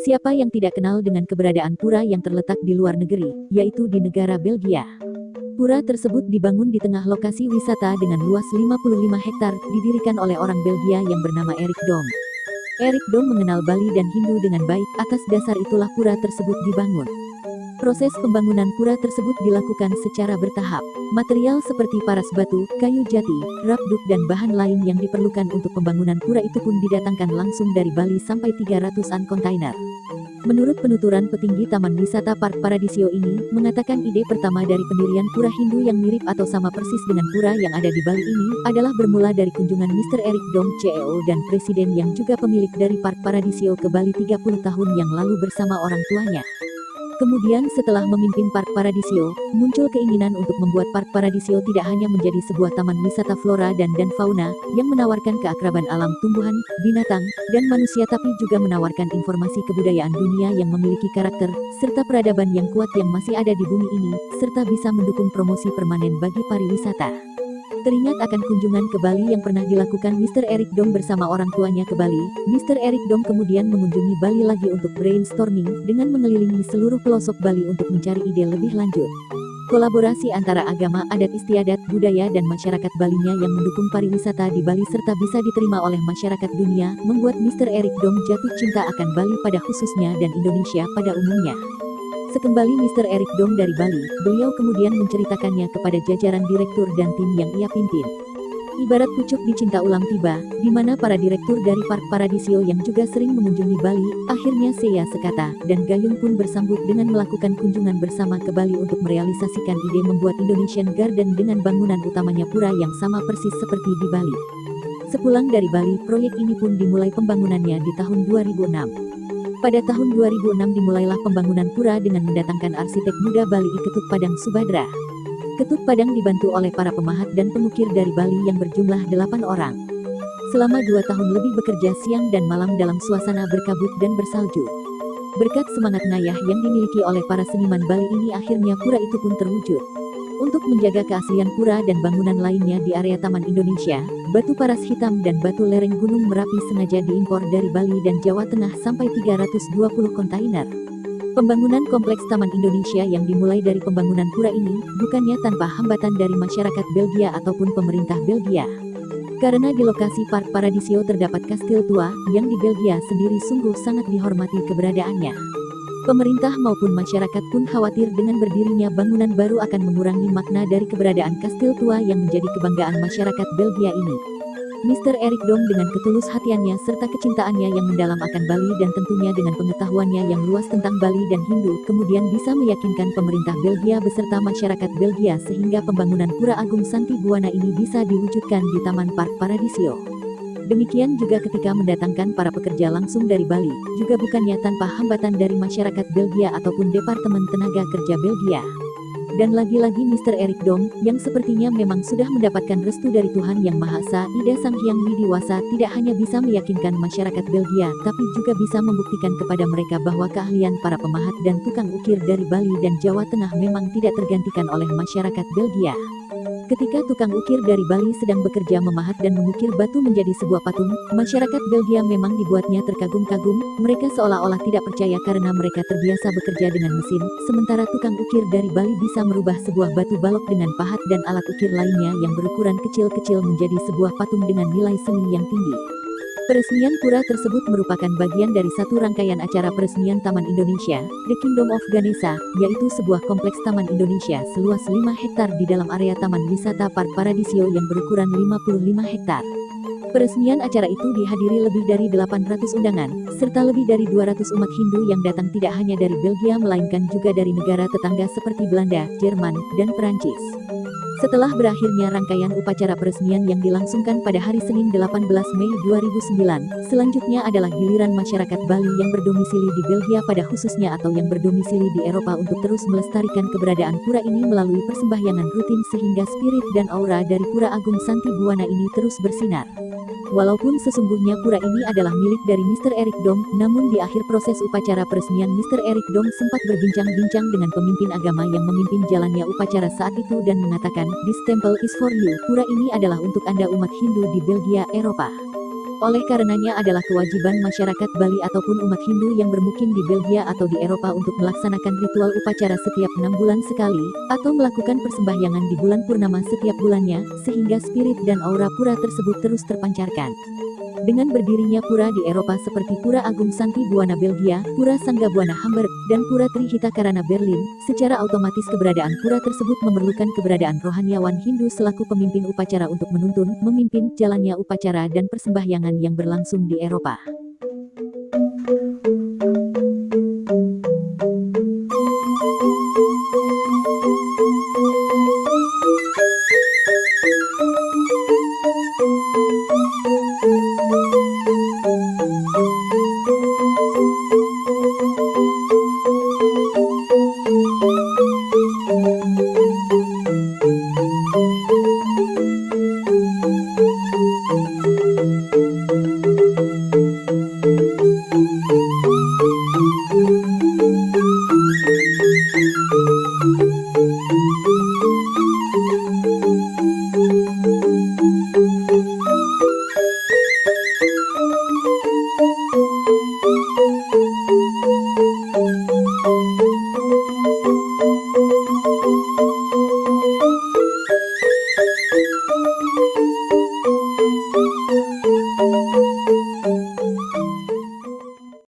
Siapa yang tidak kenal dengan keberadaan pura yang terletak di luar negeri, yaitu di negara Belgia. Pura tersebut dibangun di tengah lokasi wisata dengan luas 55 hektar, didirikan oleh orang Belgia yang bernama Erik Dom. Erik Dom mengenal Bali dan Hindu dengan baik, atas dasar itulah pura tersebut dibangun. Proses pembangunan pura tersebut dilakukan secara bertahap. Material seperti paras batu, kayu jati, rabduk dan bahan lain yang diperlukan untuk pembangunan pura itu pun didatangkan langsung dari Bali sampai 300-an kontainer. Menurut penuturan petinggi Taman Wisata Park Paradisio ini, mengatakan ide pertama dari pendirian pura Hindu yang mirip atau sama persis dengan pura yang ada di Bali ini, adalah bermula dari kunjungan Mr. Erik Dom CEO dan Presiden yang juga pemilik dari Park Paradisio ke Bali 30 tahun yang lalu bersama orang tuanya. Kemudian setelah memimpin Park Paradisio, muncul keinginan untuk membuat Park Paradisio tidak hanya menjadi sebuah taman wisata flora dan fauna, yang menawarkan keakraban alam tumbuhan, binatang, dan manusia tapi juga menawarkan informasi kebudayaan dunia yang memiliki karakter, serta peradaban yang kuat yang masih ada di bumi ini, serta bisa mendukung promosi permanen bagi pariwisata. Teringat akan kunjungan ke Bali yang pernah dilakukan Mr. Erik Dom bersama orang tuanya ke Bali, Mr. Erik Dom kemudian mengunjungi Bali lagi untuk brainstorming dengan mengelilingi seluruh pelosok Bali untuk mencari ide lebih lanjut. Kolaborasi antara agama, adat istiadat, budaya dan masyarakat Balinya yang mendukung pariwisata di Bali serta bisa diterima oleh masyarakat dunia, membuat Mr. Erik Dom jatuh cinta akan Bali pada khususnya dan Indonesia pada umumnya. Sekembali Mr. Erik Dom dari Bali, beliau kemudian menceritakannya kepada jajaran direktur dan tim yang ia pimpin. Ibarat pucuk dicinta ulang tiba, di mana para direktur dari Park Paradisio yang juga sering mengunjungi Bali, akhirnya seya sekata, dan gayung pun bersambut dengan melakukan kunjungan bersama ke Bali untuk merealisasikan ide membuat Indonesian Garden dengan bangunan utamanya pura yang sama persis seperti di Bali. Sepulang dari Bali, proyek ini pun dimulai pembangunannya di tahun 2006. Pada tahun 2006 dimulailah pembangunan pura dengan mendatangkan arsitek muda Bali Ketut Padang Subadra. Ketut Padang dibantu oleh para pemahat dan pengukir dari Bali yang berjumlah 8 orang. Selama 2 tahun lebih bekerja siang dan malam dalam suasana berkabut dan bersalju. Berkat semangat ngayah yang dimiliki oleh para seniman Bali ini akhirnya pura itu pun terwujud. Untuk menjaga keaslian pura dan bangunan lainnya di area Taman Indonesia, batu paras hitam dan batu lereng Gunung Merapi sengaja diimpor dari Bali dan Jawa Tengah sampai 320 kontainer. Pembangunan kompleks Taman Indonesia yang dimulai dari pembangunan pura ini, bukannya tanpa hambatan dari masyarakat Belgia ataupun pemerintah Belgia. Karena di lokasi Park Paradisio terdapat kastil tua, yang di Belgia sendiri sungguh sangat dihormati keberadaannya. Pemerintah maupun masyarakat pun khawatir dengan berdirinya bangunan baru akan mengurangi makna dari keberadaan kastil tua yang menjadi kebanggaan masyarakat Belgia ini. Mr. Erik Dom dengan ketulus hatiannya serta kecintaannya yang mendalam akan Bali dan tentunya dengan pengetahuannya yang luas tentang Bali dan Hindu, kemudian bisa meyakinkan pemerintah Belgia beserta masyarakat Belgia sehingga pembangunan Pura Agung Santi Buwana ini bisa diwujudkan di Taman Park Paradisio. Demikian juga ketika mendatangkan para pekerja langsung dari Bali, juga bukannya tanpa hambatan dari masyarakat Belgia ataupun Departemen Tenaga Kerja Belgia. Dan lagi-lagi Mr. Erik Dom, yang sepertinya memang sudah mendapatkan restu dari Tuhan Yang Maha Esa, Ida Sang Hyang Widiwasa tidak hanya bisa meyakinkan masyarakat Belgia, tapi juga bisa membuktikan kepada mereka bahwa keahlian para pemahat dan tukang ukir dari Bali dan Jawa Tengah memang tidak tergantikan oleh masyarakat Belgia. Ketika tukang ukir dari Bali sedang bekerja memahat dan mengukir batu menjadi sebuah patung, masyarakat Belgia memang dibuatnya terkagum-kagum, mereka seolah-olah tidak percaya karena mereka terbiasa bekerja dengan mesin, sementara tukang ukir dari Bali bisa merubah sebuah batu balok dengan pahat dan alat ukir lainnya yang berukuran kecil-kecil menjadi sebuah patung dengan nilai seni yang tinggi. Peresmian pura tersebut merupakan bagian dari satu rangkaian acara peresmian Taman Indonesia, The Kingdom of Ganesha, yaitu sebuah kompleks Taman Indonesia seluas 5 hektar di dalam area Taman Wisata Park Paradisio yang berukuran 55 hektar. Peresmian acara itu dihadiri lebih dari 800 undangan, serta lebih dari 200 umat Hindu yang datang tidak hanya dari Belgia melainkan juga dari negara tetangga seperti Belanda, Jerman, dan Perancis. Setelah berakhirnya rangkaian upacara peresmian yang dilangsungkan pada hari Senin 18 Mei 2009, selanjutnya adalah giliran masyarakat Bali yang berdomisili di Belgia pada khususnya atau yang berdomisili di Eropa untuk terus melestarikan keberadaan pura ini melalui persembahyangan rutin sehingga spirit dan aura dari Pura Agung Santi Buwana ini terus bersinar. Walaupun sesungguhnya pura ini adalah milik dari Mr. Erik Dom, namun di akhir proses upacara peresmian Mr. Erik Dom sempat berbincang-bincang dengan pemimpin agama yang memimpin jalannya upacara saat itu dan mengatakan, "This temple is for you, pura ini adalah untuk Anda umat Hindu di Belgia, Eropa." Oleh karenanya adalah kewajiban masyarakat Bali ataupun umat Hindu yang bermukim di Belgia atau di Eropa untuk melaksanakan ritual upacara setiap 6 bulan sekali, atau melakukan persembahyangan di bulan purnama setiap bulannya, sehingga spirit dan aura pura tersebut terus terpancarkan. Dengan berdirinya pura di Eropa seperti Pura Agung Santi Buana Belgia, Pura Sangga Buana Hamburg, dan Pura Trihita Karana Berlin, secara otomatis keberadaan pura tersebut memerlukan keberadaan rohaniawan Hindu selaku pemimpin upacara untuk menuntun, memimpin jalannya upacara dan persembahyangan yang berlangsung di Eropa.